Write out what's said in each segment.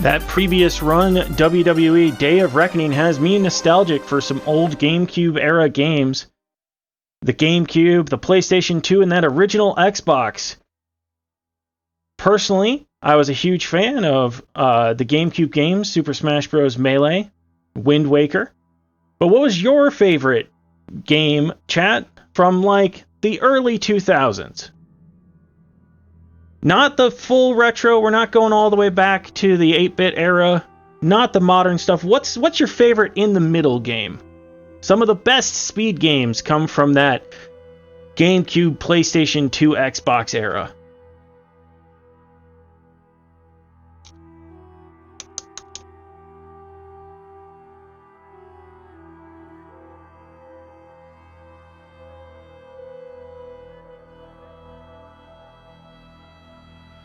That previous run, WWE Day of Reckoning, has me nostalgic for some old GameCube era games. The GameCube, the PlayStation 2, and that original Xbox. Personally, I was a huge fan of the GameCube games, Super Smash Bros. Melee, Wind Waker. But what was your favorite game, chat, from like the early 2000s? Not the full retro, we're not going all the way back to the 8-bit era, not the modern stuff. What's your favorite in the middle game? Some of the best speed games come from that GameCube, PlayStation 2, Xbox era.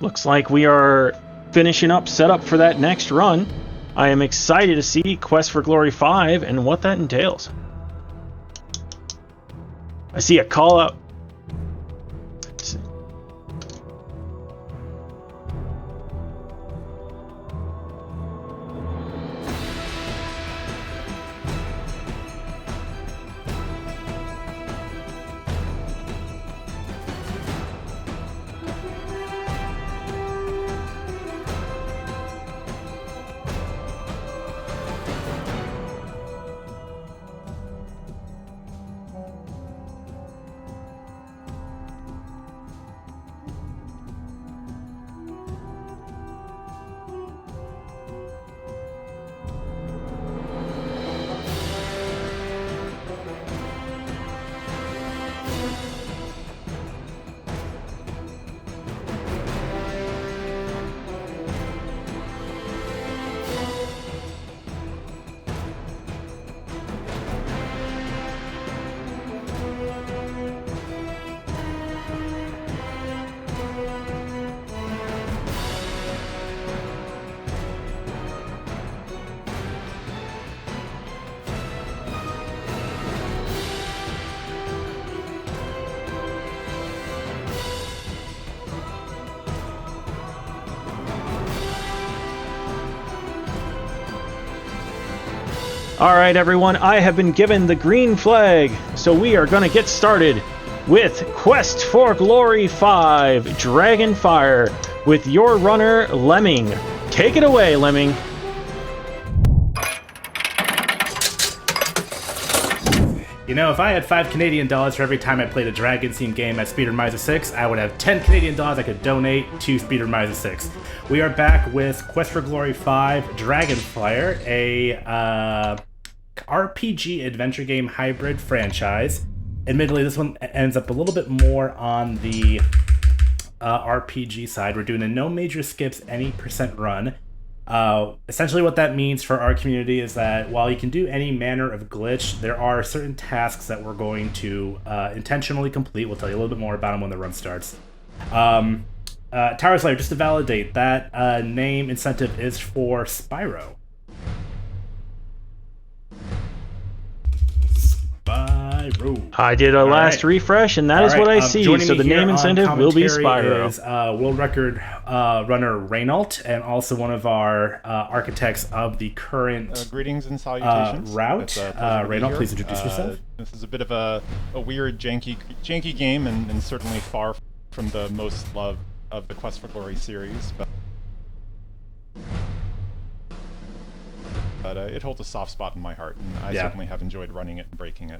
Looks like we are finishing up setup for that next run. I am excited to see Quest for Glory 5 and what that entails. I see a call out. Alright everyone, I have been given the green flag, so we are going to get started with Quest for Glory 5 Dragonfire with your runner, Lemming. Take it away, Lemming. You know, if I had $5 for every time I played a Dragon Scene game at Speedromizer 6, I would have $10 I could donate to Speedromizer 6. We are back with Quest for Glory 5 Dragonfire, a RPG adventure game hybrid franchise. Admittedly, this one ends up a little bit more on the RPG side. We're doing a no major skips any % run. Essentially what that means for our community is that while you can do any manner of glitch, there are certain tasks that we're going to intentionally complete. We'll tell you a little bit more about them when the run starts. Tower Slayer, just to validate, that name incentive is for Spyro. I did a last refresh, and that is what I see. So the name incentive will be Spyro. Is world record runner Reynault, and also one of our architects of the current greetings and salutations route. Reynault, please introduce yourself. This is a bit of a weird, janky game, and certainly far from the most loved of the Quest for Glory series, but it holds a soft spot in my heart, and I certainly have enjoyed running it and breaking it.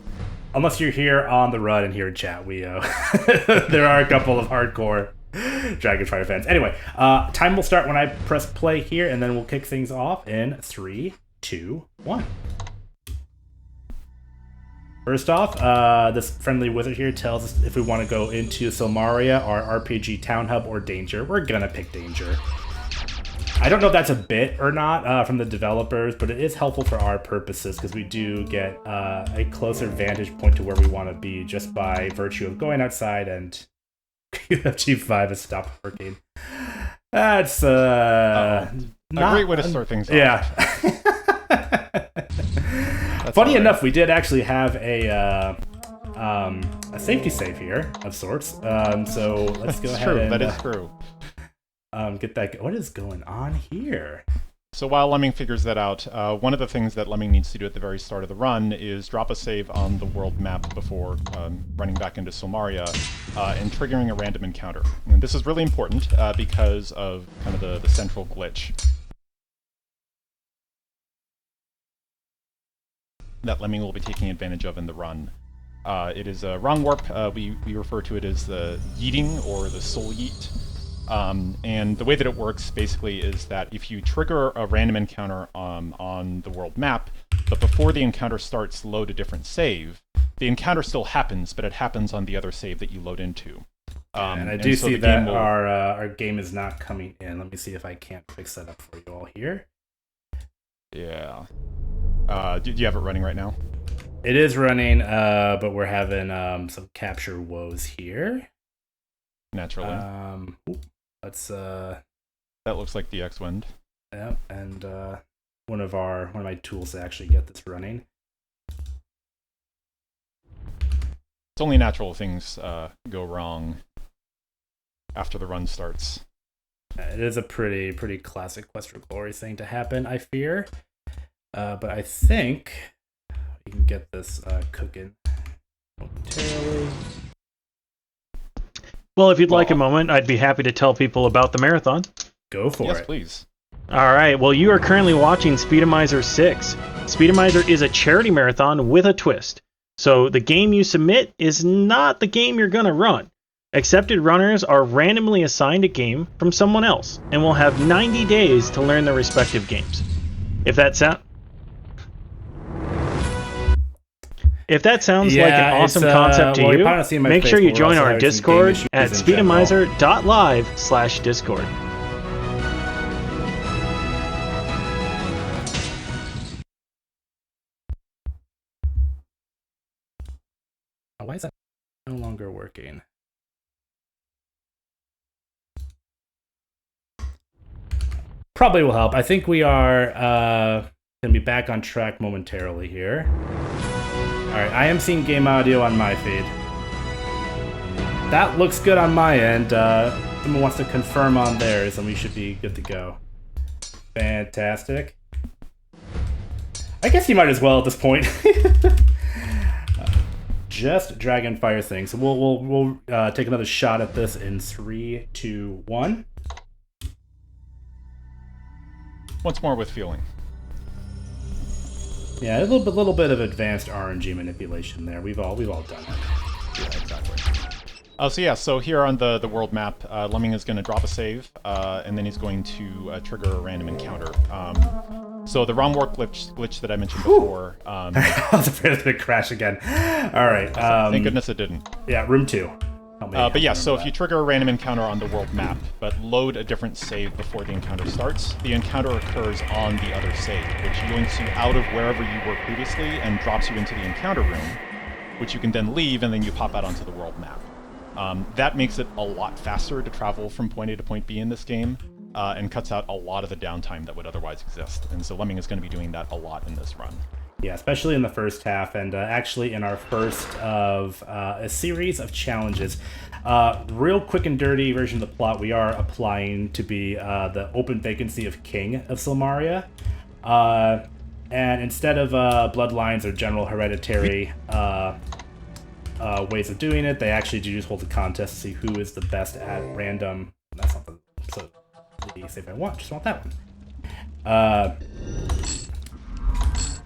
Unless you're here on the run and here in chat, we there are a couple of hardcore Dragonfire fans. Anyway, time will start when I press play here, and then we'll kick things off in 3, 2, 1. First off, this friendly wizard here tells us if we want to go into Silmaria or RPG Town Hub or Danger. We're gonna pick Danger. I don't know if that's a bit or not from the developers, but it is helpful for our purposes because we do get a closer vantage point to where we want to be just by virtue of going outside and G5 is stop working. That's a great way to start things off. Yeah. Funny enough, we did actually have a safety save here of sorts. So let's go ahead and... That is true. Get that. What is going on here? So while Lemming figures that out, one of the things that Lemming needs to do at the very start of the run is drop a save on the world map before running back into Solmaria and triggering a random encounter. And this is really important because of kind of the central glitch that Lemming will be taking advantage of in the run. It is a wrong warp. We refer to it as the yeeting or the soul yeet. And the way that it works basically is that if you trigger a random encounter on the world map, but before the encounter starts, load a different save, the encounter still happens, but it happens on the other save that you load into. And I do see that our game is not coming in. Let me see if I can't fix that up for you all here. Yeah. Do you have it running right now? It is running, but we're having some capture woes here. Naturally. Let's that looks like the X-Wind. Yeah, and one of my tools to actually get this running. It's only natural things go wrong after the run starts. It is a pretty classic Quest for Glory thing to happen, I fear. But I think we can get this cooking momentarily. Well, if you'd like a moment, I'd be happy to tell people about the marathon. Go for it. Yes, please. All right. Well, you are currently watching Speedomizer 6. Speedomizer is a charity marathon with a twist. So the game you submit is not the game you're going to run. Accepted runners are randomly assigned a game from someone else and will have 90 days to learn their respective games. If that sounds like an awesome concept to you, make sure you join our Discord at speedomizer.live/discord. Why is that no longer working? Probably will help. I think we are going to be back on track momentarily here. Alright, I am seeing game audio on my feed. That looks good on my end. Someone wants to confirm on theirs, and we should be good to go. Fantastic. I guess you might as well at this point. Just Dragonfire thing. So we'll take another shot at this in 3, 2, 1. Once more with feeling. Yeah, a little bit of advanced RNG manipulation there. We've all done it. Yeah, exactly. So here on the world map, Lemming is going to drop a save, and then he's going to trigger a random encounter. So the wrong warp glitch that I mentioned before. I was afraid it was going to crash again. All right. Thank goodness it didn't. Yeah, room 2. But yeah, so if you trigger a random encounter on the world map, but load a different save before the encounter starts, the encounter occurs on the other save, which yoinks you out of wherever you were previously and drops you into the encounter room, which you can then leave, and then you pop out onto the world map. That makes it a lot faster to travel from point A to point B in this game, and cuts out a lot of the downtime that would otherwise exist. And so Lemming is going to be doing that a lot in this run. Yeah, especially in the first half, and actually in our first of a series of challenges. Real quick and dirty version of the plot, we are applying to be the open vacancy of King of Solmaria. And instead of bloodlines or general hereditary ways of doing it, they actually do just hold a contest to see who is the best at random. That's not the save I want, just want that one.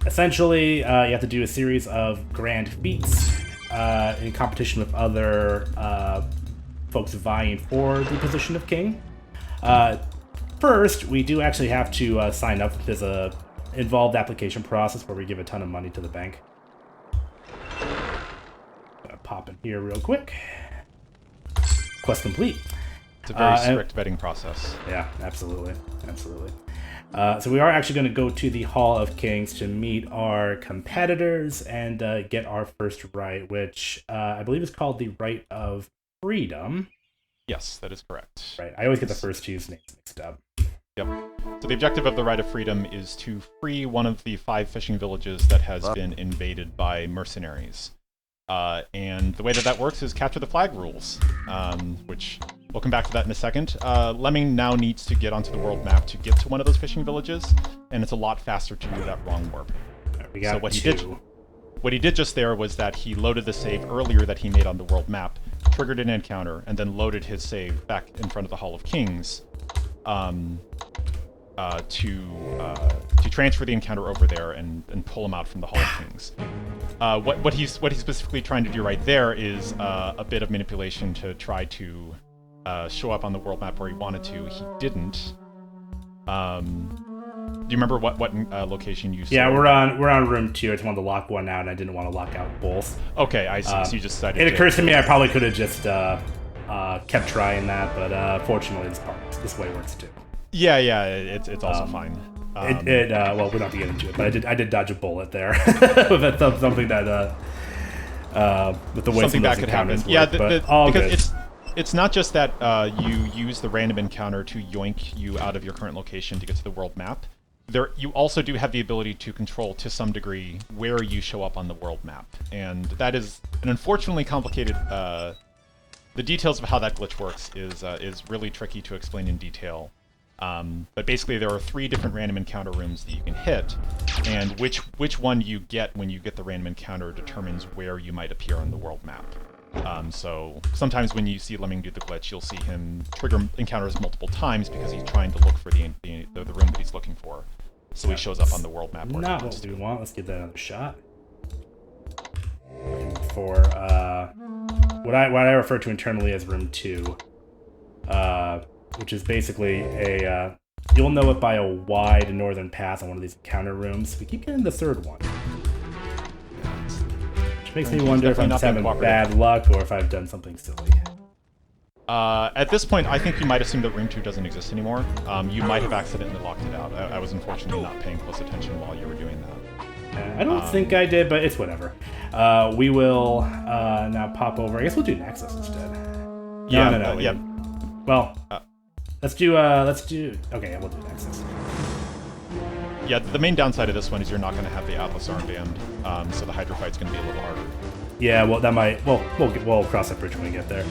Essentially, you have to do a series of grand feats in competition with other folks vying for the position of king. First, we do actually have to sign up. There's a involved application process where we give a ton of money to the bank. Gonna pop in here real quick. Quest complete. It's a very strict vetting process. Yeah, absolutely. So we are actually going to go to the Hall of Kings to meet our competitors and get our first right, which I believe is called the Right of Freedom. Yes, that is correct. Right, I always get the first two's names mixed up. Yep. So the objective of the Right of Freedom is to free one of the 5 fishing villages that has been invaded by mercenaries. And the way that works is capture the flag rules, which we'll come back to that in a second. Lemming now needs to get onto the world map to get to one of those fishing villages, and it's a lot faster to do that wrong warp. We got so what he did just there was that he loaded the save earlier that he made on the world map, triggered an encounter, and then loaded his save back in front of the Hall of Kings to transfer the encounter over there and pull him out from the Hall of Kings. What he's specifically trying to do right there is a bit of manipulation to try to show up on the world map where he wanted to. He didn't. Do you remember what location you saw? Yeah, we're on room 2. I just wanted to lock one out, and I didn't want to lock out both. Okay, I see. So you just decided. It occurs to me I probably could have just kept trying that, but fortunately this way works too. Yeah, it's also fine. Well, we don't have to get into it, but I did dodge a bullet there with something that with the way something that could happen. Yeah, because it's not just that you use the random encounter to yoink you out of your current location to get to the world map. You also do have the ability to control, to some degree, where you show up on the world map, and that is an unfortunately complicated. The details of how that glitch works is really tricky to explain in detail. But basically, there are 3 different random encounter rooms that you can hit, and which one you get when you get the random encounter determines where you might appear on the world map. So sometimes when you see Lemming do the glitch, you'll see him trigger encounters multiple times because he's trying to look for the room that he's looking for. So he shows up on the world map. Not what we want. Let's give that another shot. For what I refer to internally as room 2, which is basically you'll know it by a wide northern path on one of these encounter rooms. We keep getting the 3rd one. Which makes me wonder if I'm just having bad luck or if I've done something silly. At this point, I think you might assume that room 2 doesn't exist anymore. You might have accidentally locked it out. I was unfortunately not paying close attention while you were doing that. I don't think I did, but it's whatever. We will now pop over. I guess we'll do Nexus instead. No. Yeah. Well, let's do. Okay, we'll do Nexus. Yeah, the main downside of this one is you're not going to have the Atlas armband, so the Hydra fight's going to be a little harder. Yeah, well, that might. Well, we'll cross that bridge when we get there.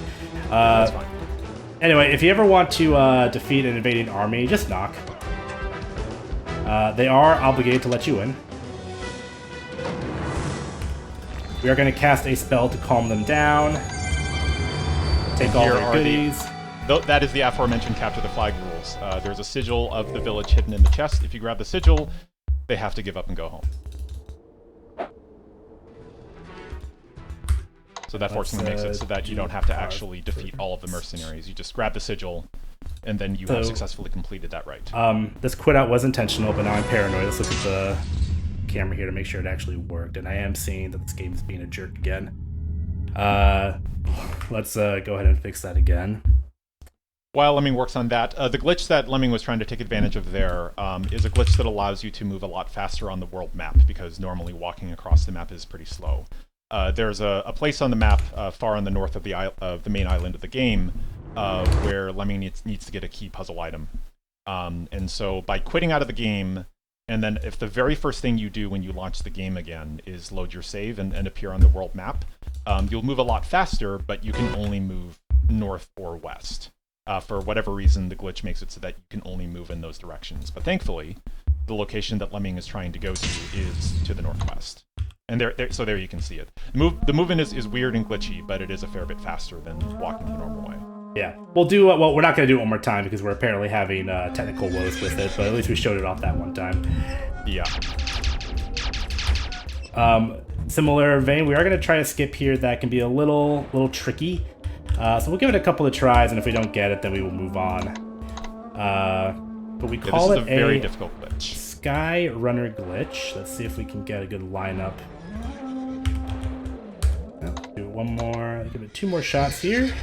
That's fine. Anyway, if you ever want to defeat an invading army, just knock. They are obligated to let you in. We are going to cast a spell to calm them down. Take all their goodies. That is the aforementioned capture the flag rules. There's a sigil of the village hidden in the chest. If you grab the sigil, they have to give up and go home. So that fortunately makes it so that you don't have to actually defeat all of the mercenaries. You just grab the sigil, and then you have successfully completed that rite. This quit out was intentional, but now I'm paranoid. Let's look at the camera here to make sure it actually worked. And I am seeing that this game is being a jerk again. Let's go ahead and fix that again. While Lemming works on that, the glitch that Lemming was trying to take advantage of there is a glitch that allows you to move a lot faster on the world map, because normally walking across the map is pretty slow. There's a place on the map far on the north of the main island of the game where Lemming needs to get a key puzzle item. And so by quitting out of the game, and then if the very first thing you do when you launch the game again is load your save and appear on the world map, you'll move a lot faster, but you can only move north or west. For whatever reason, the glitch makes it so that you can only move in those directions. But thankfully, the location that Lemming is trying to go to is to the northwest. And so there you can see it. The movement is weird and glitchy, but it is a fair bit faster than walking the normal way. Yeah, we'll do. Well, we're not going to do it one more time because we're apparently having technical woes with it. But at least we showed it off that one time. Yeah. Similar vein, we are going to try to skip here. That can be a little tricky. So we'll give it a couple of tries, and if we don't get it, then we will move on. But we call this it is a very difficult glitch. Sky Runner glitch. Let's see if we can get a good lineup. Do one more. Give it 2 more shots here.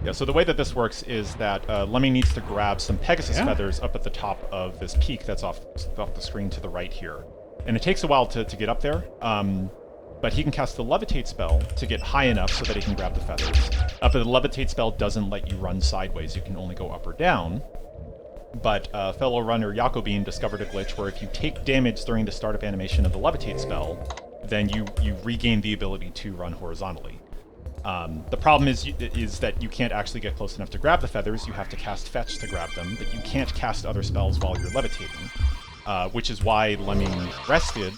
Yeah, so the way that this works is that Lemming needs to grab some Pegasus feathers up at the top of this peak that's off the screen to the right here. And it takes a while to get up there, but he can cast the Levitate spell to get high enough so that he can grab the feathers. But the Levitate spell doesn't let you run sideways, you can only go up or down. But fellow runner Jakobine discovered a glitch where if you take damage during the startup animation of the Levitate spell, then you regain the ability to run horizontally. The problem is that you can't actually get close enough to grab the feathers. You have to cast Fetch to grab them, but you can't cast other spells while you're levitating, which is why Lemming rested.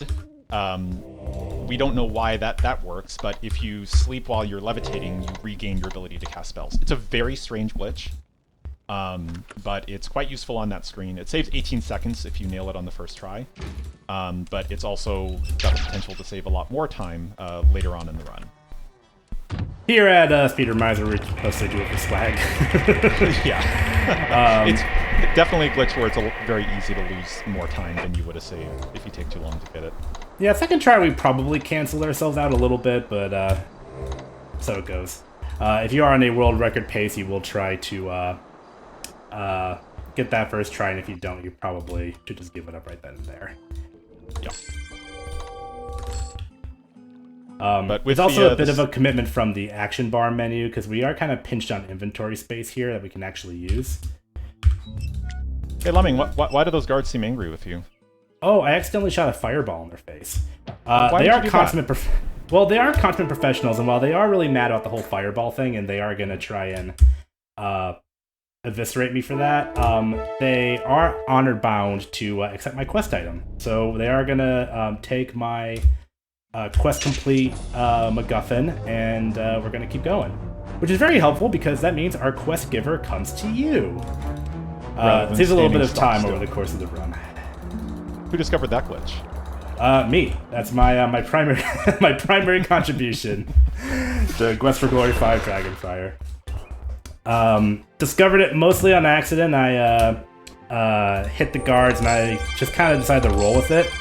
We don't know why that works, but if you sleep while you're levitating, you regain your ability to cast spells. It's a very strange glitch, but it's quite useful on that screen. It saves 18 seconds if you nail it on the first try, but it's also got the potential to save a lot more time later on in the run. Here at Speedromizer, we're supposed to do it for swag. Yeah. It's definitely a glitch where it's very easy to lose more time than you would have saved if you take too long to get it. Yeah, second try we probably canceled ourselves out a little bit, but so it goes. If you are on a world record pace, you will try to get that first try, and if you don't, you probably should just give it up right then and there. Yeah. But it's also a bit of a commitment from the action bar menu, because we are kind of pinched on inventory space here that we can actually use. Hey Lemming, why do those guards seem angry with you? Oh, I accidentally shot a fireball in their face. Why they did are you do consummate well, they are consummate professionals, and while they are really mad about the whole fireball thing, and they are going to try and eviscerate me for that, they are honor bound to accept my quest item. So they are going to take my quest complete MacGuffin, and we're going to keep going. Which is very helpful, because that means our quest giver comes to you. It saves a little bit of time over the course of the run. Who discovered that glitch? Me. That's my my primary my primary contribution to Quest for Glory 5 Dragonfire. Discovered it mostly on accident. I hit the guards, and I just kind of decided to roll with it,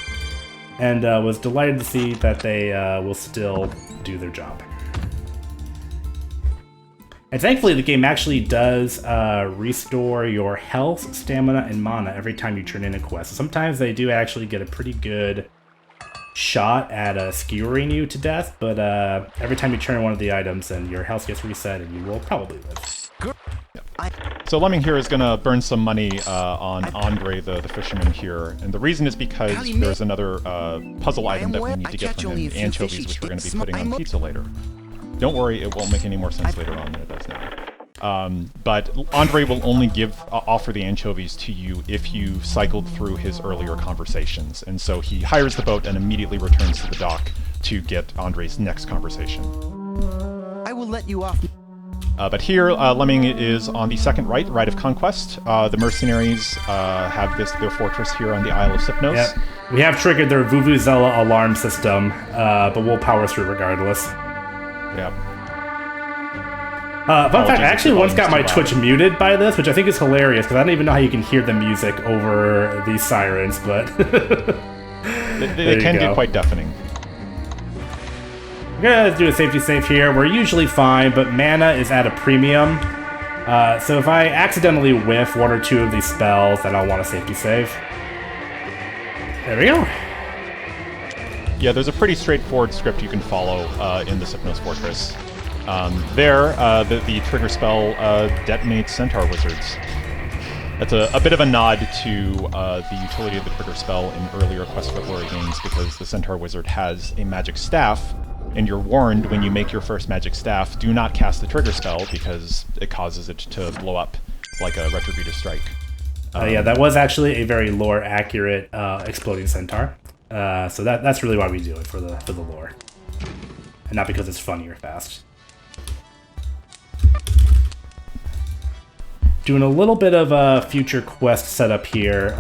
and was delighted to see that they will still do their job. And thankfully, the game actually does restore your health, stamina, and mana every time you turn in a quest. So sometimes they do actually get a pretty good shot at skewering you to death, but every time you turn in one of the items, then your health gets reset, and you will probably live. So Lemming here is going to burn some money on Andre, the fisherman here, and the reason is because there's another puzzle item that we need to get from him, the anchovies, which we're going to be putting on pizza later. Don't worry, it won't make any more sense later on than it does now. But Andre will only offer the anchovies to you if you cycled through his earlier conversations, and so he hires the boat and immediately returns to the dock to get Andre's next conversation. I will let you off. But here, Lemming is on the second right of Conquest. The mercenaries have their fortress here on the Isle of Sipnos. Yep. We have triggered their Vuvuzela alarm system, but we'll power through regardless. Yeah. Fun fact, I actually once got my Twitch muted by this, which I think is hilarious, because I don't even know how you can hear the music over these sirens, but... they can get quite deafening. We're gonna do a safety save here. We're usually fine, but mana is at a premium. So if I accidentally whiff one or two of these spells, then I'll want a safety save. There we go. Yeah, there's a pretty straightforward script you can follow in the Sipnos Fortress. The trigger spell detonates Centaur Wizards. That's a bit of a nod to the utility of the trigger spell in earlier Quest for Glory games, because the Centaur Wizard has a magic staff, and you're warned when you make your first magic staff, do not cast the trigger spell, because it causes it to blow up like a Retributive Strike. Yeah, that was actually a very lore-accurate exploding centaur. So that's really why we do it, for the lore. And not because it's funny or fast. Doing a little bit of a future quest setup here.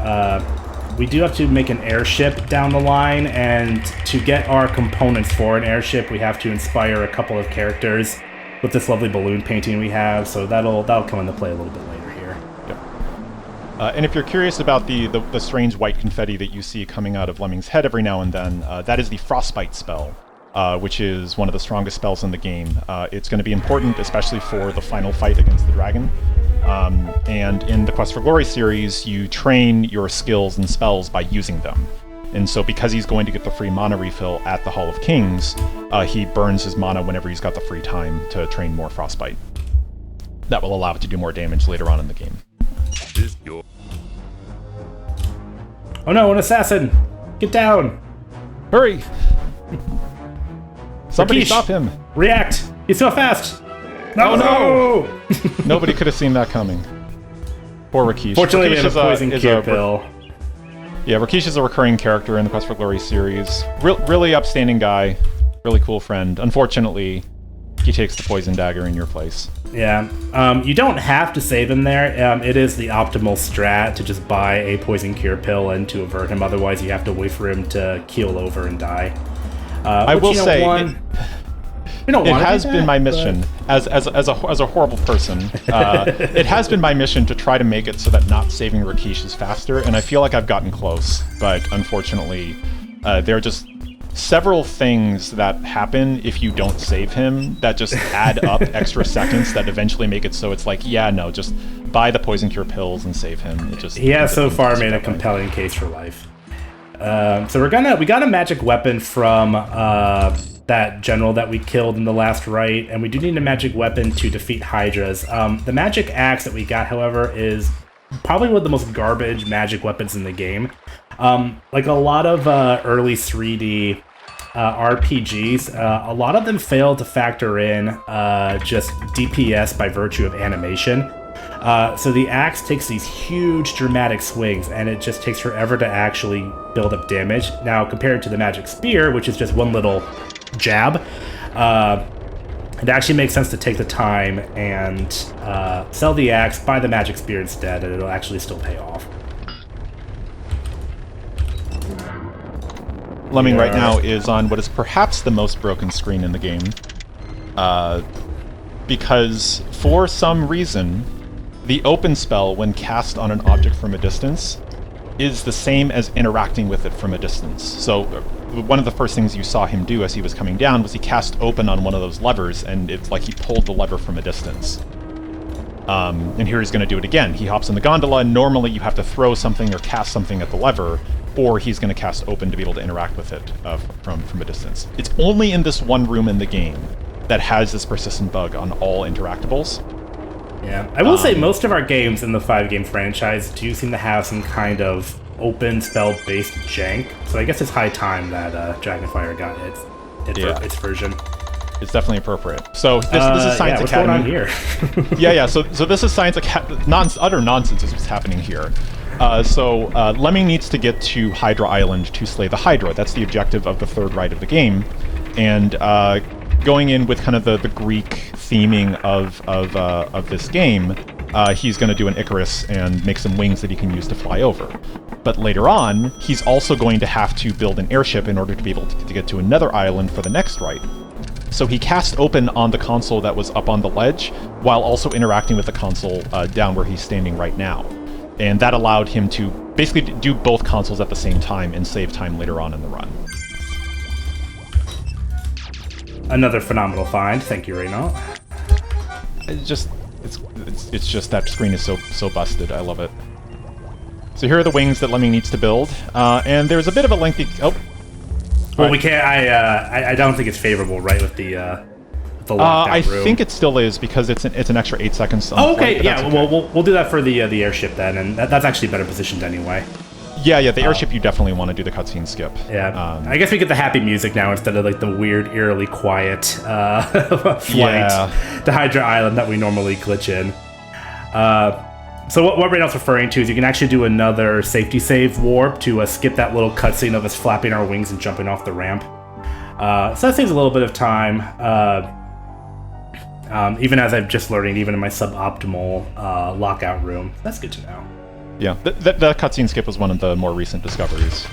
We do have to make an airship down the line, and to get our components for an airship, we have to inspire a couple of characters with this lovely balloon painting we have, so that'll come into play a little bit later here. Yep. And if you're curious about the strange white confetti that you see coming out of Lemming's head every now and then, that is the Frostbite spell, which is one of the strongest spells in the game. It's going to be important, especially for the final fight against the dragon. And in the Quest for Glory series, you train your skills and spells by using them. And so because he's going to get the free mana refill at the Hall of Kings, he burns his mana whenever he's got the free time to train more Frostbite. That will allow it to do more damage later on in the game. Oh no, an assassin! Get down! Hurry! Somebody Rakeesh, stop him! React! He's so fast! No, no! Nobody could have seen that coming. Poor Rakeesh. Fortunately, we Rakeesh have a poison cure pill. Yeah, Rakeesh is a recurring character in the Quest for Glory series. Really upstanding guy. Really cool friend. Unfortunately, he takes the poison dagger in your place. Yeah. You don't have to save him there. It is the optimal strat to just buy a poison cure pill and to avert him. Otherwise, you have to wait for him to keel over and die. I will say, it has been my mission as a horrible person. It has been my mission to try to make it so that not saving Rakeesh is faster, and I feel like I've gotten close. But unfortunately, there are just several things that happen if you don't save him that just add up extra seconds that eventually make it so it's like, yeah, no, just buy the poison cure pills and save him. He has so far made a compelling case for life. So we got a magic weapon from that general that we killed in the last right, and we do need a magic weapon to defeat Hydras. The magic axe that we got, however, is probably one of the most garbage magic weapons in the game. Like a lot of early 3D RPGs, a lot of them fail to factor in just DPS by virtue of animation. So the axe takes these huge dramatic swings, and it just takes forever to actually build up damage. Now, compared to the magic spear, which is just one little jab, it actually makes sense to take the time and sell the axe, buy the magic spear instead, and it'll actually still pay off. Lemming right now is on what is perhaps the most broken screen in the game, because for some reason, the open spell, when cast on an object from a distance, is the same as interacting with it from a distance. So one of the first things you saw him do as he was coming down was he cast open on one of those levers, and it's like he pulled the lever from a distance. And here he's going to do it again. He hops in the gondola, and normally you have to throw something or cast something at the lever, or he's going to cast open to be able to interact with it from a distance. It's only in this one room in the game that has this persistent bug on all interactables. Yeah, I will say most of our games in the 5-game franchise do seem to have some kind of open spell-based jank, so I guess it's high time that Dragonfire got its version. It's definitely appropriate. So this is Science Academy. What's going on here? yeah. So this is Science Academy. Utter nonsense is what's happening here. Lemming needs to get to Hydra Island to slay the Hydra. That's the objective of the third rite of the game, and going in with kind of the Greek theming of this game, he's going to do an Icarus and make some wings that he can use to fly over. But later on, he's also going to have to build an airship in order to be able to get to another island for the next rite. So he cast open on the console that was up on the ledge, while also interacting with the console down where he's standing right now. And that allowed him to basically do both consoles at the same time and save time later on in the run. Another phenomenal find. Thank you, Reynaud. It's just that screen is so busted. I love it. So here are the wings that Lemming needs to build, and there's a bit of a lengthy. Well, we can't. I don't think it's favorable, right, with the lockdown room. I think it still is because it's an extra 8 seconds. Oh, okay, yeah. Okay. Well, we'll do that for the airship then, and that's actually better positioned anyway. Yeah. The airship you definitely want to do the cutscene skip. Yeah. I guess we get the happy music now instead of like the weird, eerily quiet flight to Hydra Island that we normally glitch in. So what Reynaud's referring to is you can actually do another safety save warp to skip that little cutscene of us flapping our wings and jumping off the ramp. So that saves a little bit of time. Even as I'm just learning, even in my suboptimal lockout room. That's good to know. Yeah, the cutscene skip was one of the more recent discoveries.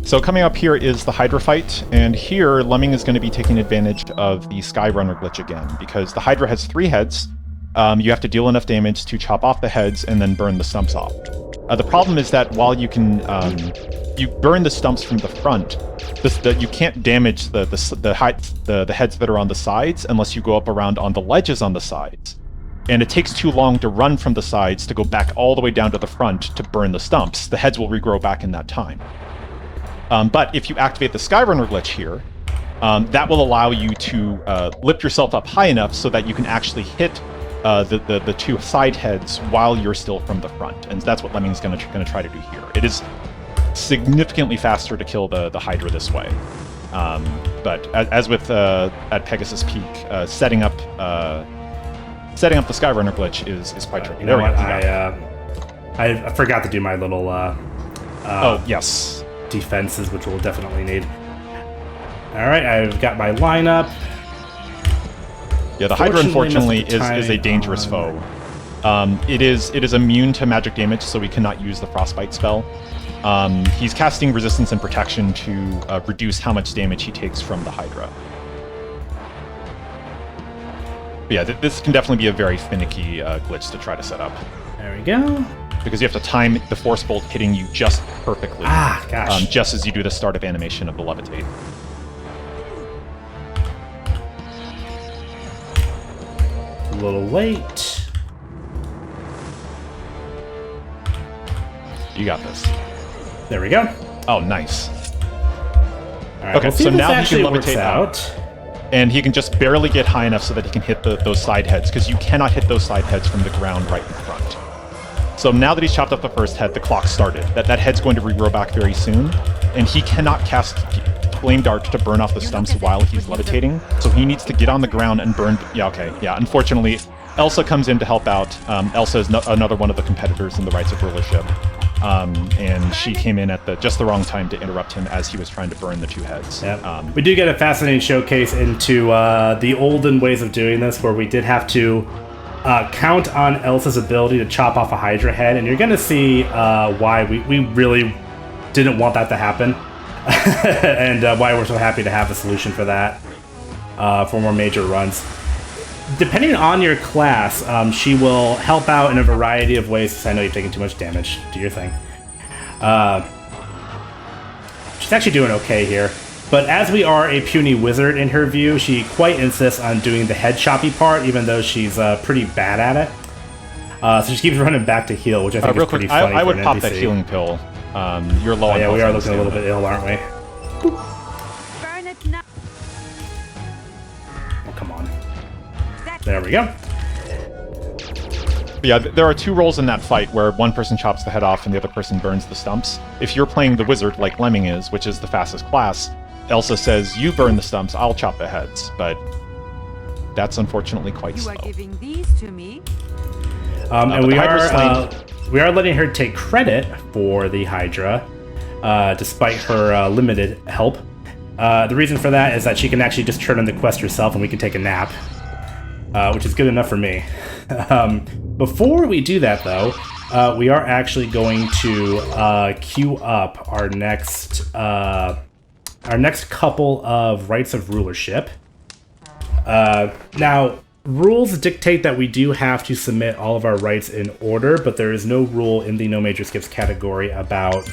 So coming up here is the Hydra fight, and here Lemming is going to be taking advantage of the Skyrunner glitch again, because the Hydra has 3 heads. You have to deal enough damage to chop off the heads and then burn the stumps off. The problem is that while you can you burn the stumps from the front, you can't damage the heads that are on the sides unless you go up around on the ledges on the sides. And it takes too long to run from the sides to go back all the way down to the front to burn the stumps. The heads will regrow back in that time. But if you activate the Skyrunner glitch here, that will allow you to lift yourself up high enough so that you can actually hit the 2 side heads while you're still from the front. And that's what Lemming's going to try to do here. It is significantly faster to kill the Hydra this way. But as with at Pegasus Peak, setting up the Skyrunner glitch is quite tricky. You know what? I forgot to do my little oh yes, defenses, which we'll definitely need. All right, I've got my lineup. Yeah, the Hydra unfortunately is a dangerous foe. It is immune to magic damage, so we cannot use the Frostbite spell. He's casting resistance and protection to reduce how much damage he takes from the Hydra. But yeah, this can definitely be a very finicky glitch to try to set up. There we go. Because you have to time the Force Bolt hitting you just perfectly. Ah, gosh. Just as you do the startup animation of the Levitate. A little late. You got this. There we go. Oh, nice. All right, Okay, we'll see so if this now he actually can works levitate out. And he can just barely get high enough so that he can hit those side heads, because you cannot hit those side heads from the ground right in front. So now that he's chopped up the first head, the clock started. That head's going to regrow back very soon, and he cannot cast Flame Dart to burn off the stumps while he's levitating, so he needs to get on the ground and burn... Yeah, okay. Yeah, unfortunately, Elsa comes in to help out. Elsa is another one of the competitors in the Rights of Rulership. And she came in at just the wrong time to interrupt him as he was trying to burn the two heads. Yep. We do get a fascinating showcase into the olden ways of doing this, where we did have to count on Elsa's ability to chop off a Hydra head, and you're going to see why we really didn't want that to happen, and why we're so happy to have a solution for that for more major runs. Depending on your class, she will help out in a variety of ways. I know you've taken too much damage. Do your thing. She's actually doing okay here. But as we are a puny wizard in her view, she quite insists on doing the head choppy part, even though she's pretty bad at it. So she keeps running back to heal, which I think is pretty funny. I would for an pop NPC. that healing pill. You're low on yeah, health, we are I looking a little bit ill, aren't we? Burn it now. Oh, come on. There we go. But yeah, there are two roles in that fight where one person chops the head off and the other person burns the stumps. If you're playing the wizard like Lemming is, which is the fastest class, Elsa says, you burn the stumps, I'll chop the heads. But that's unfortunately quite You slow. are giving these to me. And we Hydra's are letting her take credit for the Hydra, despite her limited help. The reason for that is that she can actually just turn in the quest herself and we can take a nap, which is good enough for me. Before we do that, though, we are actually going to queue up our next couple of Rights of Rulership. Now, rules dictate that we do have to submit all of our rights in order, but there is no rule in the No Major Skips category about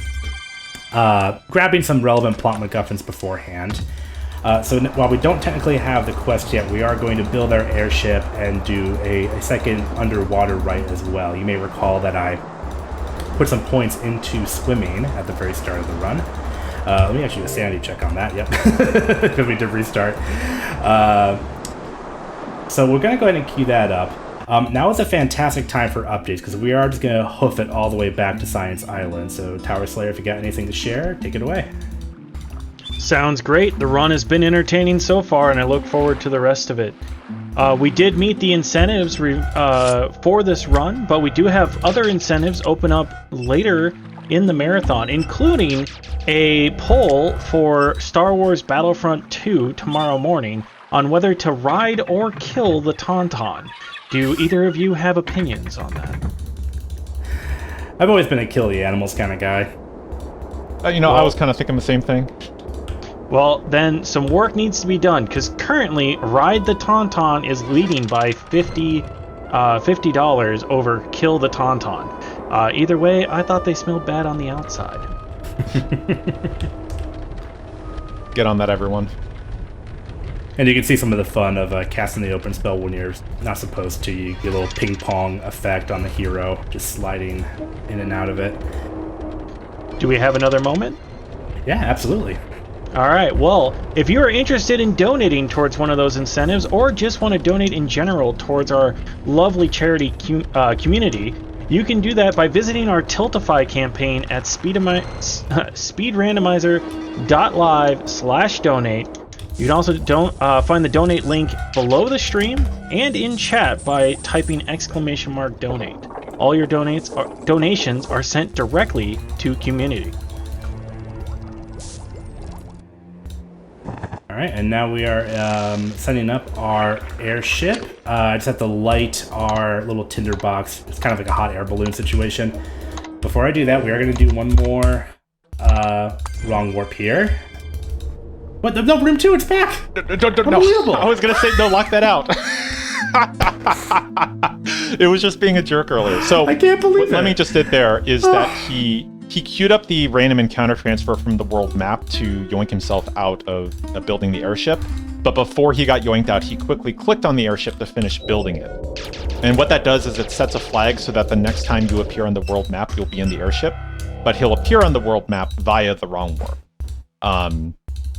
grabbing some relevant plot MacGuffins beforehand. So while we don't technically have the quest yet, we are going to build our airship and do a second underwater right as well. You may recall that I put some points into swimming at the very start of the run. Let me actually do a sanity check on that, yep, because we did restart. So we're going to go ahead and queue that up. Now is a fantastic time for updates, because we are just going to hoof it all the way back to Science Island. So Tower Slayer, if you got anything to share, take it away. Sounds great. The run has been entertaining so far, and I look forward to the rest of it. We did meet the incentives for this run, but we do have other incentives open up later in the marathon, including a poll for Star Wars Battlefront 2 tomorrow morning on whether to ride or kill the Tauntaun. Do either of you have opinions on that? I've always been a kill the animals kind of guy. I was kind of thinking the same thing. Well, then some work needs to be done, because currently Ride the Tauntaun is leading by $50 over Kill the Tauntaun. Either way, I thought they smelled bad on the outside. Get on that, everyone. And you can see some of the fun of casting the open spell when you're not supposed to. You get a little ping pong effect on the hero, just sliding in and out of it. Do we have another moment? Yeah, absolutely. All right, well, if you are interested in donating towards one of those incentives, or just want to donate in general towards our lovely charity community, You can do that by visiting our Tiltify campaign at speedrandomizer.live/donate. You can also find the donate link below the stream and in chat by typing !donate. All your donations are sent directly to QMUNITY. Alright, and now we are setting up our airship. I just have to light our little tinderbox. It's kind of like a hot air balloon situation. Before I do that, we are going to do one more wrong warp here. What? No, room 2, it's back! No, I was going to say, no, lock that out. It was just being a jerk earlier. So I can't believe what Lemming just did there is that he queued up the random encounter transfer from the world map to yoink himself out of building the airship. But before he got yoinked out, he quickly clicked on the airship to finish building it. And what that does is it sets a flag so that the next time you appear on the world map, you'll be in the airship. But he'll appear on the world map via the wrong warp.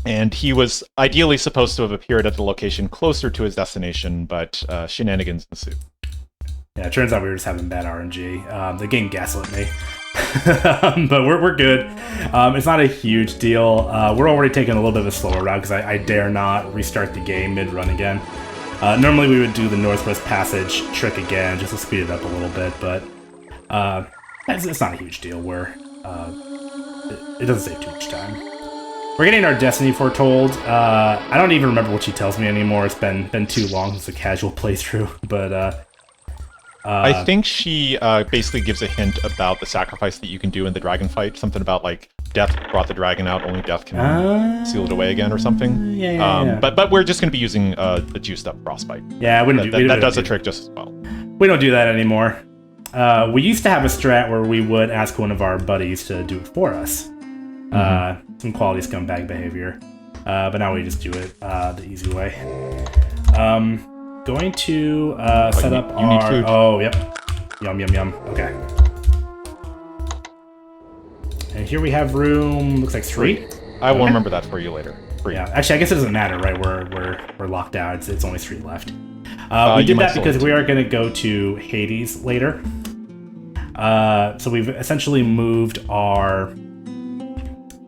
And he was ideally supposed to have appeared at the location closer to his destination, but shenanigans ensued. Yeah, it turns out we were just having bad RNG. The game gaslit me. But we're good. It's not a huge deal. We're already taking a little bit of a slower route because I dare not restart the game mid-run again. Normally we would do the Northwest Passage trick again just to speed it up a little bit, but it's not a huge deal. It doesn't take too much time. We're getting our destiny foretold. I don't even remember what she tells me anymore. It's been too long since a casual playthrough, but I think she basically gives a hint about the sacrifice that you can do in the dragon fight. Something about like death brought the dragon out, only death can seal it away again or something. Yeah. But we're just going to be using the juiced up frostbite. Yeah, that does the trick just as well. We don't do that anymore. We used to have a strat where we would ask one of our buddies to do it for us. Some quality scumbag behavior. But now we just do it the easy way. Going to set up you need our... food. Oh, yep. Yum, yum, yum. Okay. And here we have room, looks like 3. I will remember that for you later. 3. Yeah, actually, I guess it doesn't matter, right? We're locked out. It's only 3 left. We did that because we are going to go to Hades later. So we've essentially moved our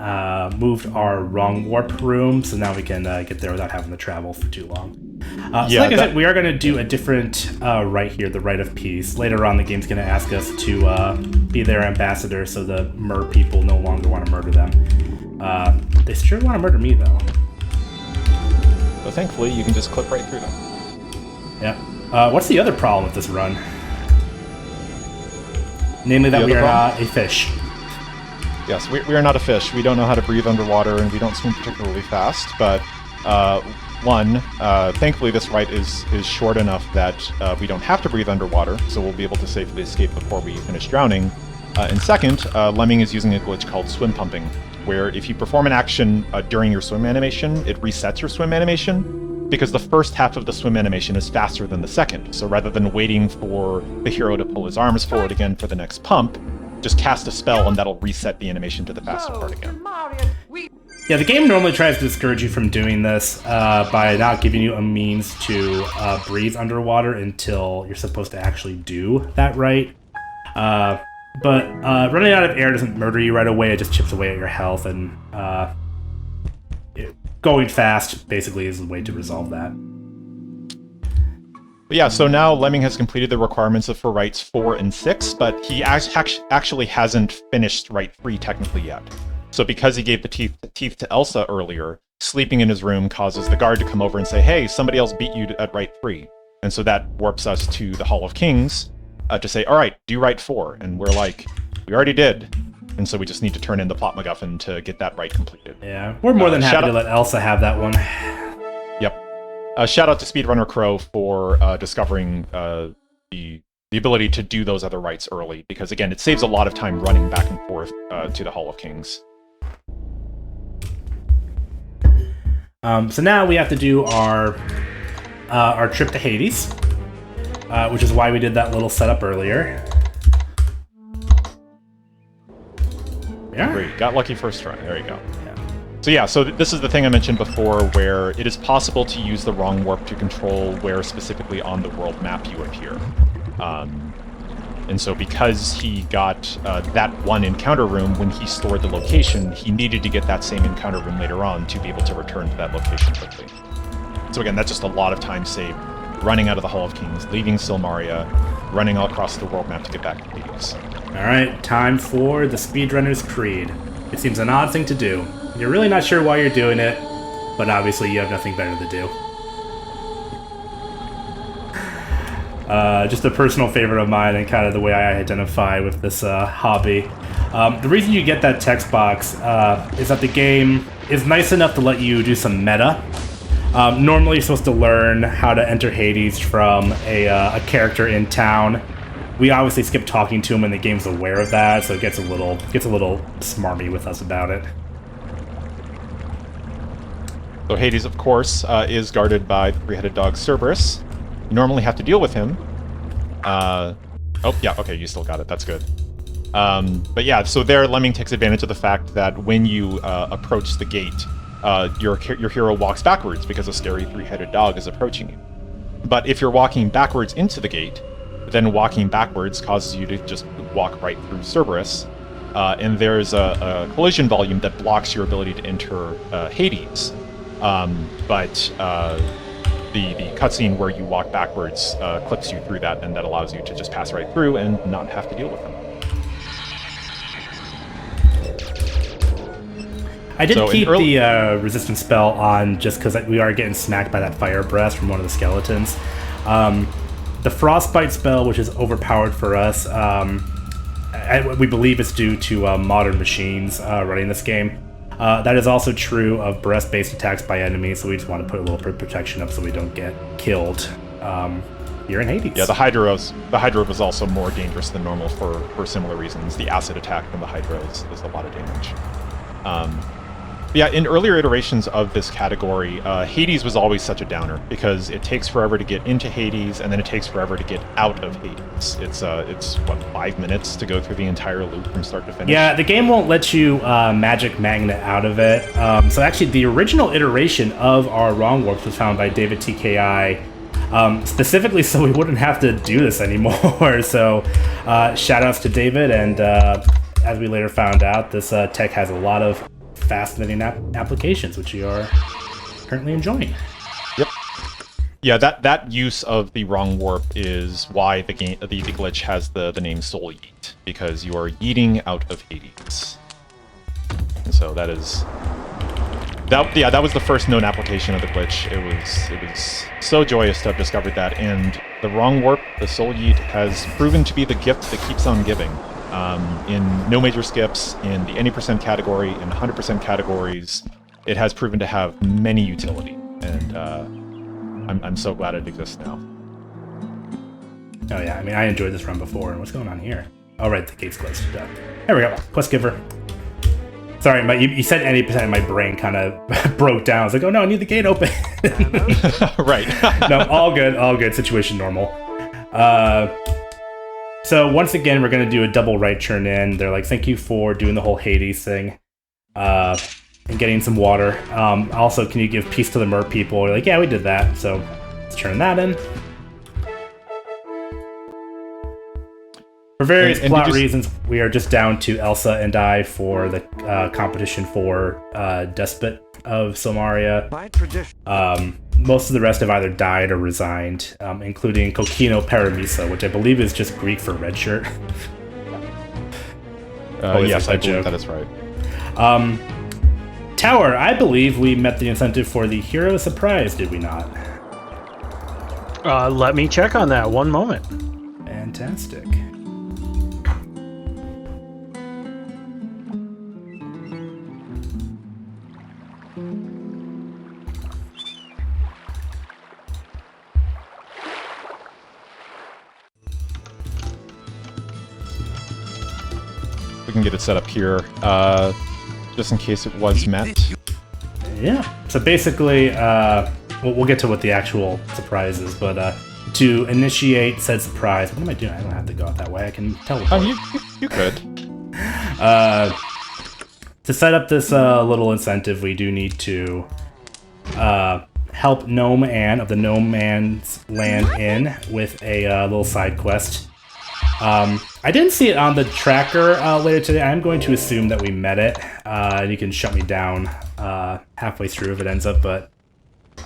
wrong warp room, so now we can get there without having to travel for too long. So like I said, we are going to do a different right here, the Rite of Peace. Later on, the game's going to ask us to be their ambassador, so the mer people no longer want to murder them. They sure want to murder me, though. But thankfully, you can just clip right through them. Yeah. What's the other problem with this run? Namely that we are not a fish. Yes, we are not a fish. We don't know how to breathe underwater, and we don't swim particularly fast. But thankfully this rite is short enough that we don't have to breathe underwater, so we'll be able to safely escape before we finish drowning. And second, Lemming is using a glitch called swim pumping, where if you perform an action during your swim animation, it resets your swim animation, because the first half of the swim animation is faster than the second. So rather than waiting for the hero to pull his arms forward again for the next pump, just cast a spell and that'll reset the animation to the faster part again. Yeah, the game normally tries to discourage you from doing this by not giving you a means to breathe underwater until you're supposed to actually do that right. But running out of air doesn't murder you right away, it just chips away at your health, and going fast basically is the way to resolve that. But yeah, so now Lemming has completed the requirements for rites 4 and 6, but he actually hasn't finished rite 3 technically yet. So because he gave the teeth to Elsa earlier, sleeping in his room causes the guard to come over and say, hey, somebody else beat you at rite 3. And so that warps us to the Hall of Kings to say, all right, do rite 4. And we're like, we already did. And so we just need to turn in the plot MacGuffin to get that rite completed. Yeah, we're more than happy to let Elsa have that one. Yep. Shout out to Speedrunner Crow for discovering the ability to do those other rites early, because again, it saves a lot of time running back and forth to the Hall of Kings. So now we have to do our trip to Hades, which is why we did that little setup earlier. Yeah. Great, got lucky first try. There you go. So this is the thing I mentioned before, where it is possible to use the wrong warp to control where specifically on the world map you appear. And so because he got that one encounter room when he stored the location, he needed to get that same encounter room later on to be able to return to that location quickly. So again, that's just a lot of time saved running out of the Hall of Kings, leaving Silmaria, running all across the world map to get back to Hades. Alright, time for the Speedrunner's Creed. It seems an odd thing to do. You're really not sure why you're doing it, but obviously you have nothing better to do. Just a personal favorite of mine and kind of the way I identify with this hobby. The reason you get that text box is that the game is nice enough to let you do some meta. Normally you're supposed to learn how to enter Hades from a character in town. We obviously skip talking to him and the game's aware of that, so it gets a little smarmy with us about it. So Hades, of course, is guarded by the three-headed dog Cerberus. You normally have to deal with him. Oh, yeah, okay, you still got it. That's good. But yeah, so there, Lemming takes advantage of the fact that when you approach the gate, your hero walks backwards because a scary three-headed dog is approaching you. But if you're walking backwards into the gate, then walking backwards causes you to just walk right through Cerberus. And there's a collision volume that blocks your ability to enter Hades. The cutscene where you walk backwards clips you through that, and that allows you to just pass right through and not have to deal with them. I did keep the resistance spell on just because we are getting smacked by that fire breath from one of the skeletons. The frostbite spell, which is overpowered for us, we believe it's due to modern machines running this game. That is also true of breast-based attacks by enemies, so we just want to put a little bit of protection up so we don't get killed here in Hades. Yeah, the Hydra was also more dangerous than normal for similar reasons. The acid attack from the Hydra is a lot of damage. Yeah, in earlier iterations of this category, Hades was always such a downer because it takes forever to get into Hades, and then it takes forever to get out of Hades. It's what, 5 minutes to go through the entire loop from start to finish? Yeah, the game won't let you magic magnet out of it. So actually, the original iteration of our Wrong Warps was found by David TKI, specifically so we wouldn't have to do this anymore. So shout-outs to David, and as we later found out, this tech has a lot of fascinating applications, which you are currently enjoying. Yep. Yeah, that use of the wrong warp is why the glitch has the name Soul Yeet, because you are yeeting out of Hades. And so that was the first known application of the glitch. It was so joyous to have discovered that, and the wrong warp, the Soul Yeet, has proven to be the gift that keeps on giving. In no major skips, in the any percent category, in 100% categories, it has proven to have many utility, and I'm so glad it exists now. Oh yeah, I mean, I enjoyed this run before, and what's going on here? Oh right, the gate's closed. There we go, quest giver. Sorry, you said any percent, and my brain kind of broke down. I was like, oh no, I need the gate open. Right. No, all good, situation normal. So once again, we're going to do a double right turn in. They're like, thank you for doing the whole Hades thing and getting some water. Also, can you give peace to the mer people? We're like, yeah, we did that. So let's turn that in. For various plot reasons, we are just down to Elsa and I for the competition for Despot of Silmaria. By tradition. Most of the rest have either died or resigned, including Kokino Paramisa, which I believe is just Greek for red shirt. Yes, I believe that is right. Tower, I believe we met the incentive for the Hero Surprise, did we not? Let me check on that. One moment. Fantastic. We can get it set up here, just in case it was met. Yeah. So basically, we'll get to what the actual surprise is, but to initiate said surprise, what am I doing? I don't have to go out that way. I can teleport. You could. To set up this little incentive, we do need to help Gnome Ann of the Gnome Man's Land Inn with a little side quest. I didn't see it on the tracker later today. I'm going to assume that we met it. You can shut me down halfway through if it ends up, but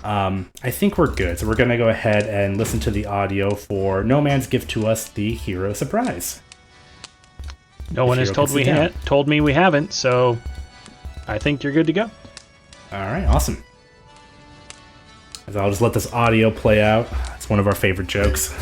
I think we're good. So we're going to go ahead and listen to the audio for No Man's Gift to Us, the Hero Surprise. No one has told me we haven't, so I think you're good to go. All right, awesome. So I'll just let this audio play out. It's one of our favorite jokes.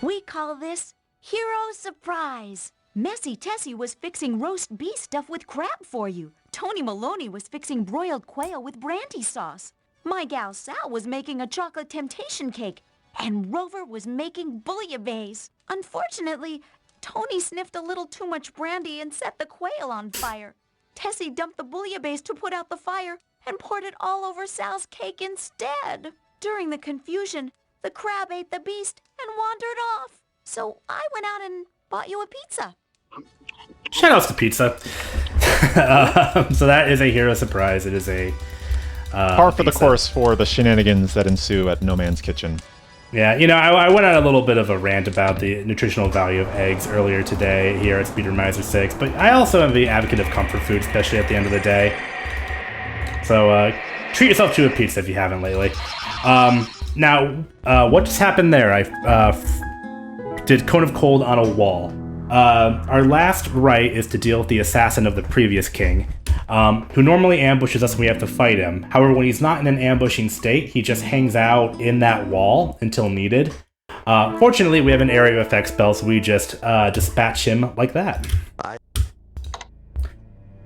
We call this Hero Surprise. Messy Tessie was fixing roast beef stuff with crab for you. Tony Maloney was fixing broiled quail with brandy sauce. My gal Sal was making a chocolate temptation cake. And Rover was making bouillabaisse. Unfortunately, Tony sniffed a little too much brandy and set the quail on fire. Tessie dumped the bouillabaisse to put out the fire and poured it all over Sal's cake instead. During the confusion, the crab ate the beast and wandered off. So I went out and bought you a pizza. Shoutouts to pizza. So that is a hero surprise. It is a par for the pizza. course for the shenanigans that ensue at No Man's Kitchen. Yeah, you know, I went on a little bit of a rant about the nutritional value of eggs earlier today here at Speedromizer 6, but I also am the advocate of comfort food, especially at the end of the day. So treat yourself to a pizza if you haven't lately. Now, what just happened there? I did Cone of Cold on a wall. Our last right is to deal with the assassin of the previous king, who normally ambushes us when we have to fight him. However, when he's not in an ambushing state, he just hangs out in that wall until needed. Fortunately, we have an area of effect spell, so we just dispatch him like that.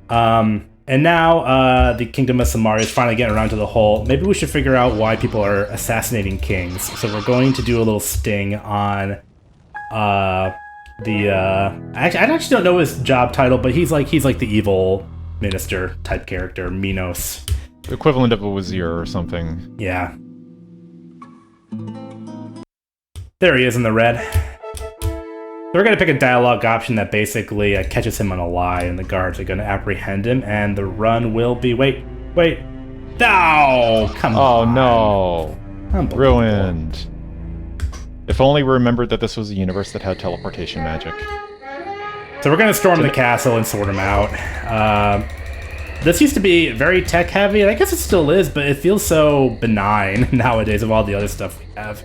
And now the Kingdom of Samaria is finally getting around to the whole. Maybe we should figure out why people are assassinating kings. So we're going to do a little sting on I actually don't know his job title, but he's like the evil minister type character, Minos. The equivalent of a wazir or something. Yeah. There he is in the red. We're going to pick a dialogue option that basically catches him on a lie, and the guards are going to apprehend him, and the run will be... Wait. Oh, come on. Oh, no. Ruined. If only we remembered that this was a universe that had teleportation magic. So we're going to storm the castle and sort him out. This used to be very tech-heavy, and I guess it still is, but it feels so benign nowadays of all the other stuff we have.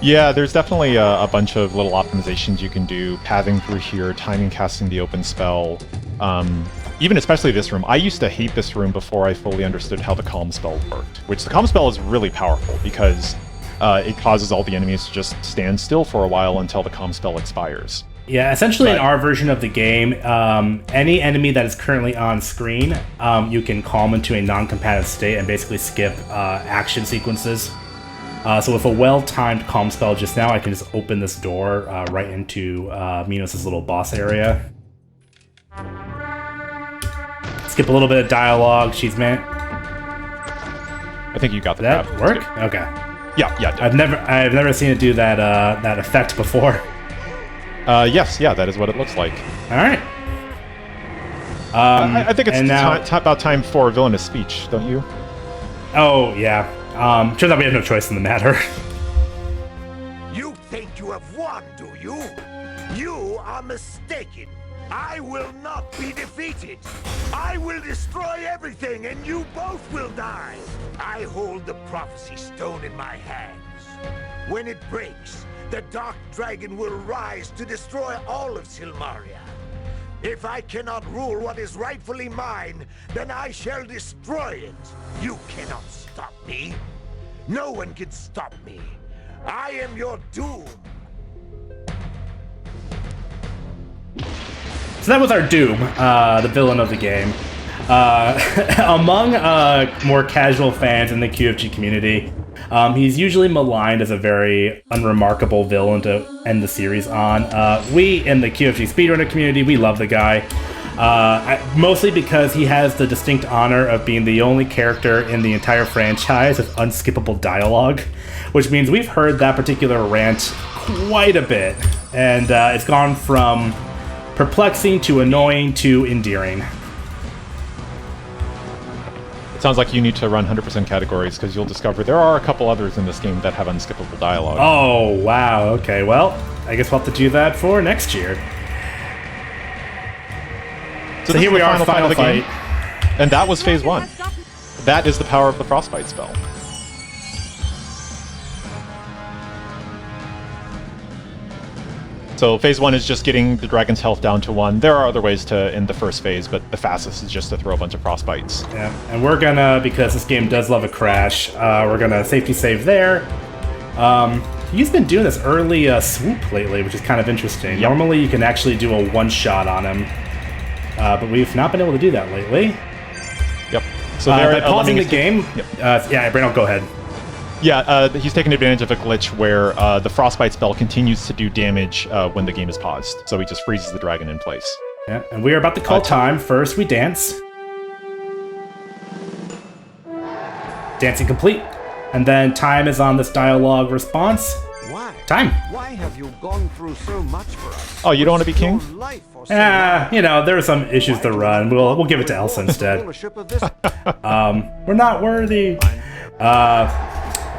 Yeah, there's definitely a bunch of little optimizations you can do, pathing through here, timing casting the open spell, even especially this room. I used to hate this room before I fully understood how the calm spell worked, which the calm spell is really powerful because it causes all the enemies to just stand still for a while until the calm spell expires. Yeah, essentially in our version of the game, any enemy that is currently on screen, you can calm into a non-combative state and basically skip action sequences. So with a well-timed calm spell just now, I can just open this door right into Minos' little boss area. Skip a little bit of dialogue. She's man. I think you got the Did that path. work? Okay. Yeah. I've never seen it do that effect before. Yes, that is what it looks like. All right. I think it's now, about time for a villainous speech, don't you? Oh yeah. Turns out we have no choice in the matter. You think you have won, do you? You are mistaken. I will not be defeated. I will destroy everything and you both will die. I hold the prophecy stone in my hands. When it breaks, the dark dragon will rise to destroy all of Silmaria. If I cannot rule what is rightfully mine, then I shall destroy it. You cannot stop me. No one can stop me. I am your doom. So that was our Doom, the villain of the game. Among more casual fans in the QFG community, he's usually maligned as a very unremarkable villain to end the series on. We, in the QFG speedrunner community, we love the guy. Mostly because he has the distinct honor of being the only character in the entire franchise with unskippable dialogue, which means we've heard that particular rant quite a bit, and it's gone from perplexing to annoying to endearing. It sounds like you need to run 100% categories because you'll discover there are a couple others in this game that have unskippable dialogue. Oh, wow. Okay, well, I guess we'll have to do that for next year. So here we are, final fight. And that was phase 1. That is the power of the Frostbite spell. So phase 1 is just getting the dragon's health down to 1. There are other ways to end the first phase, but the fastest is just to throw a bunch of Frostbites. Yeah, and we're gonna, because this game does love a crash, we're gonna safety save there. He's been doing this early swoop lately, which is kind of interesting. Yep. Normally you can actually do a one-shot on him, but we've not been able to do that lately. Yep. So by pausing the game, Yep. yeah, Brandon, go ahead. Yeah, he's taking advantage of a glitch where the Frostbite spell continues to do damage when the game is paused. So he just freezes the dragon in place. Yeah, and we are about to call time. First, we dance. Dancing complete. And then time is on this dialogue response. Why? Time. Why have you gone through so much for us? Oh, you don't want to be king? Your life for so long? You know, there are some issues to run. We'll give it to Elsa instead. Ownership of this. We're not worthy.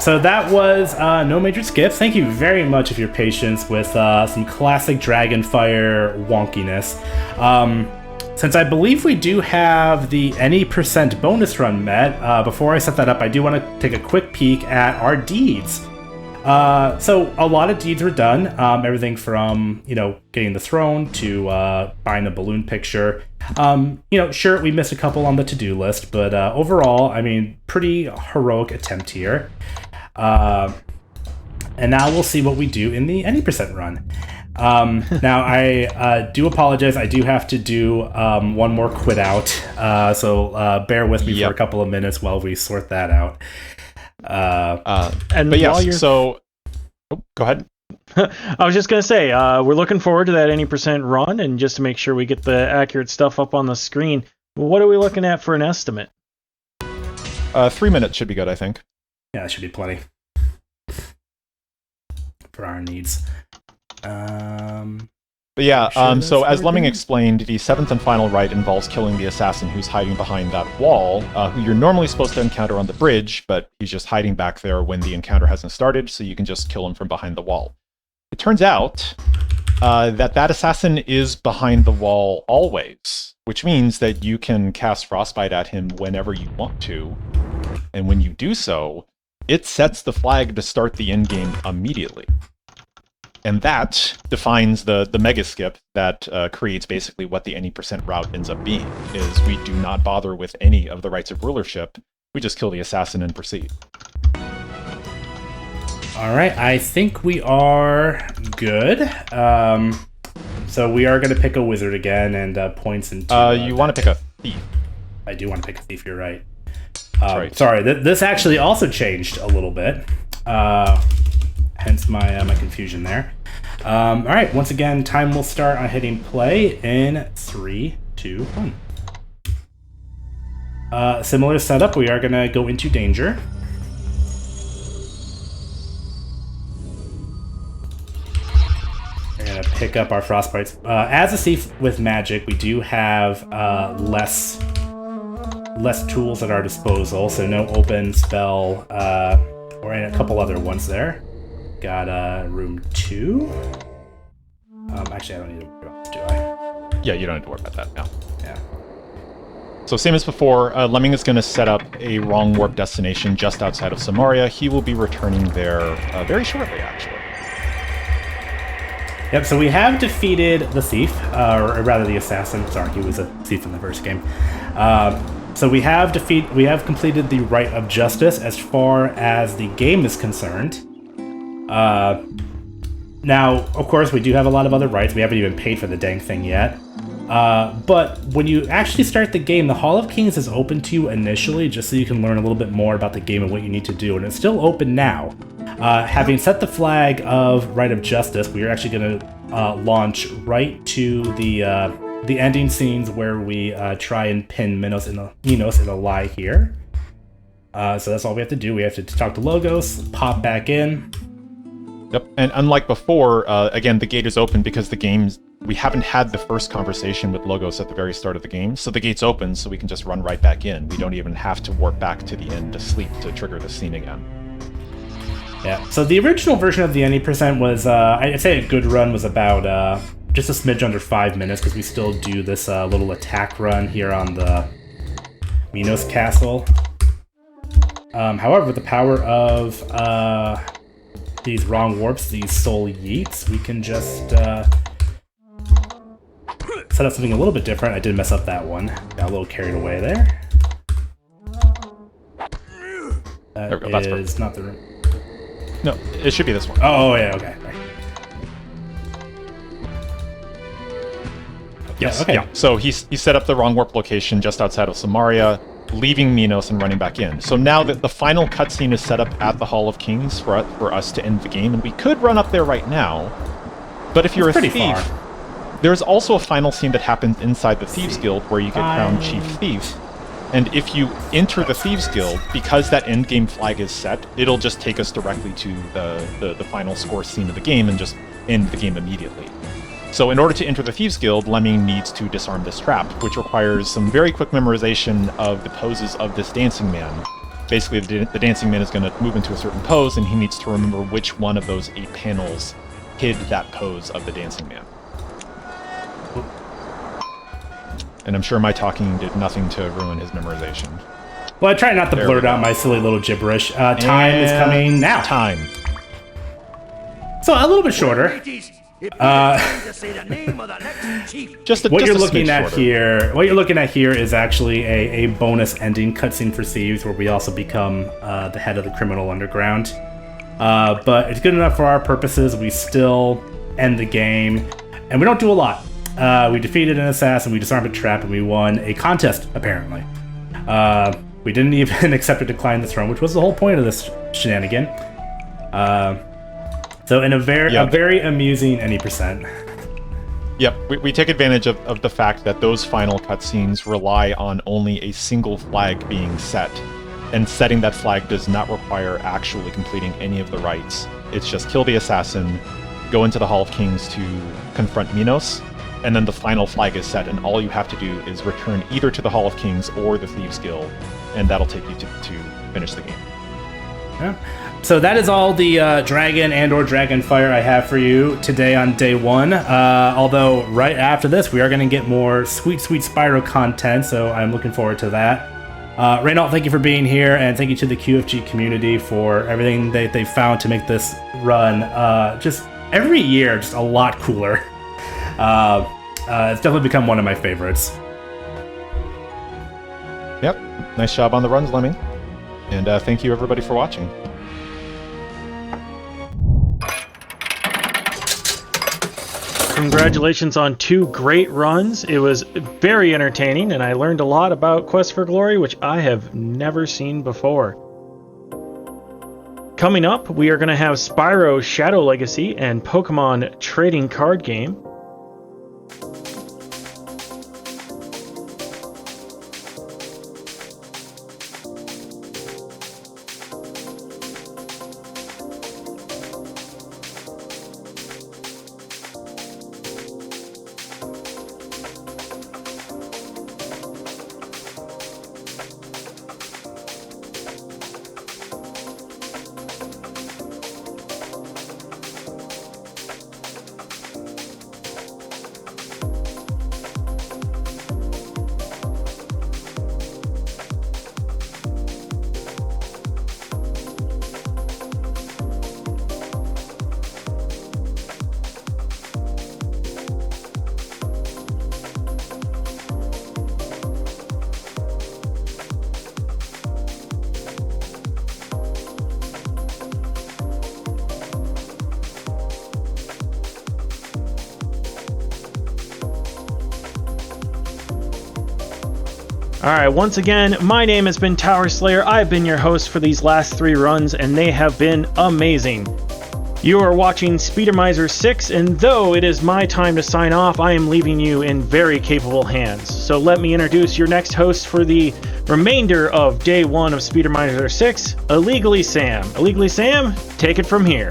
So that was no major skips. Thank you very much for your patience with some classic Dragonfire wonkiness. Since I believe we do have the any percent bonus run met, before I set that up, I do want to take a quick peek at our deeds. So a lot of deeds were done. Everything from, you know, getting the throne to buying a balloon picture. You know, sure, we missed a couple on the to-do list, but overall, I mean, pretty heroic attempt here. And now we'll see what we do in the any percent run. Now I do apologize. I do have to do one more quit out. So bear with me for a couple of minutes while we sort that out. And but while yes, you're... so... Oh, go ahead. I was just going to say, we're looking forward to that any percent run, and just to make sure we get the accurate stuff up on the screen, what are we looking at for an estimate? 3 minutes should be good, I think. Yeah, that should be plenty for our needs. But yeah, Sure so as Lemming everything? explained, the seventh and final rite involves killing the assassin who's hiding behind that wall, who you're normally supposed to encounter on the bridge, but he's just hiding back there when the encounter hasn't started, so you can just kill him from behind the wall. It turns out that assassin is behind the wall always, which means that you can cast Frostbite at him whenever you want to, and when you do so, it sets the flag to start the endgame immediately. And that defines the mega skip that creates basically what the any percent route ends up being, is we do not bother with any of the rights of rulership, we just kill the assassin and proceed. Alright, I think we are good. So we are going to pick a wizard again, and points into... You want to pick a thief. I do want to pick a thief, you're right. Right. Sorry, this actually also changed a little bit. Hence my my confusion there. All right, once again, time will start on hitting play in 3, 2, 1. Similar setup, we are going to go into danger. We're going to pick up our frostbites. As a thief with magic, we do have less tools at our disposal, so no open spell, or a couple other ones there. Got room 2. Actually, I don't need to worry about this, do I? Yeah, you don't have to worry about that now. Yeah. So same as before, Lemming is going to set up a wrong warp destination just outside of Samaria. He will be returning there very shortly, actually. Yep, so we have defeated the thief, or rather the assassin. Sorry, he was a thief in the first game. So we have completed the Rite of Justice as far as the game is concerned. Now, of course, we do have a lot of other rights. We haven't even paid for the dang thing yet. But when you actually start the game, the Hall of Kings is open to you initially, just so you can learn a little bit more about the game and what you need to do, and it's still open now. Having set the flag of Rite of Justice, we are actually going to launch right to the ending scenes where we try and pin Minos in a lie here. So that's all we have to do. We have to talk to Logos, pop back in. Yep, and unlike before, again, the gate is open because the game we haven't had the first conversation with Logos at the very start of the game, so the gate's open, so we can just run right back in. We don't even have to warp back to the inn to sleep to trigger the scene again. Yeah, so the original version of the any percent was, I'd say a good run was about just a smidge under 5 minutes, because we still do this little attack run here on the Minos Castle. However, with the power of these wrong warps, these soul yeets, we can just set up something a little bit different. I did mess up that one. Got a little carried away there. There we go, that's is not the... No, it should be this one. Oh, yeah, okay. Yes, okay. yeah. So he set up the wrong warp location just outside of Samaria, leaving Minos and running back in. So now that the final cutscene is set up at the Hall of Kings for us to end the game, and we could run up there right now, but if you're a thief, there's also a final scene that happens inside the Thieves Guild where you get crowned Chief Thief. And if you enter the Thieves Guild, because that endgame flag is set, it'll just take us directly to the final score scene of the game and just end the game immediately. So in order to enter the Thieves Guild, Lemming needs to disarm this trap, which requires some very quick memorization of the poses of this dancing man. Basically, the dancing man is going to move into a certain pose, and he needs to remember which one of those 8 panels hid that pose of the dancing man. And I'm sure my talking did nothing to ruin his memerization. Well, I try not to blurt out my silly little gibberish. Time is coming now. Time. So a little bit shorter. What you're looking at here is actually a bonus ending cutscene for Thieves, where we also become the head of the criminal underground. But it's good enough for our purposes. We still end the game, and we don't do a lot. We defeated an assassin, we disarmed a trap, and we won a contest, apparently. We didn't even accept or decline the throne, which was the whole point of this shenanigan. So in a very amusing any percent. Yep, we take advantage of the fact that those final cutscenes rely on only a single flag being set, and setting that flag does not require actually completing any of the rites. It's just kill the assassin, go into the Hall of Kings to confront Minos, and then the final flag is set, and all you have to do is return either to the Hall of Kings or the Thieves Guild, and that'll take you to finish the game. Yeah. So that is all the dragon and or dragonfire I have for you today on day 1. Although right after this, we are going to get more sweet Spyro content, so I'm looking forward to that. Reynold, thank you for being here, and thank you to the QFG community for everything they found to make this run just every year just a lot cooler. It's definitely become one of my favorites. Yep, nice job on the runs, Lemming. And thank you everybody for watching. Congratulations on 2 great runs. It was very entertaining, and I learned a lot about Quest for Glory, which I have never seen before. Coming up, we are going to have Spyro Shadow Legacy and Pokemon Trading Card Game. Alright, once again, my name has been Tower Slayer. I've been your host for these last 3 runs, and they have been amazing. You are watching Speedromizer 6, and though it is my time to sign off, I am leaving you in very capable hands. So let me introduce your next host for the remainder of Day 1 of Speedromizer 6, Illegally Sam. Illegally Sam, take it from here.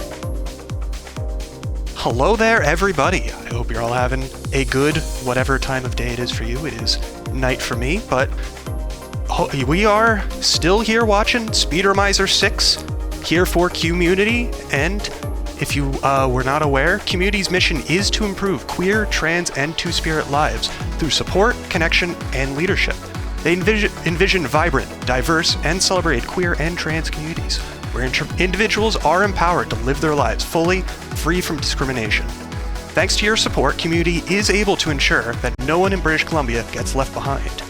Hello there, everybody. I hope you're all having a good whatever time of day it is for you. It is night for me, but we are still here watching Speedromizer 6 here for QMUNITY, and if you were not aware, QMUNITY's mission is to improve queer, trans, and two-spirit lives through support, connection, and leadership. They envision vibrant, diverse, and celebrate queer and trans communities, where individuals are empowered to live their lives fully, free from discrimination. Thanks to your support, QMUNITY is able to ensure that no one in British Columbia gets left behind.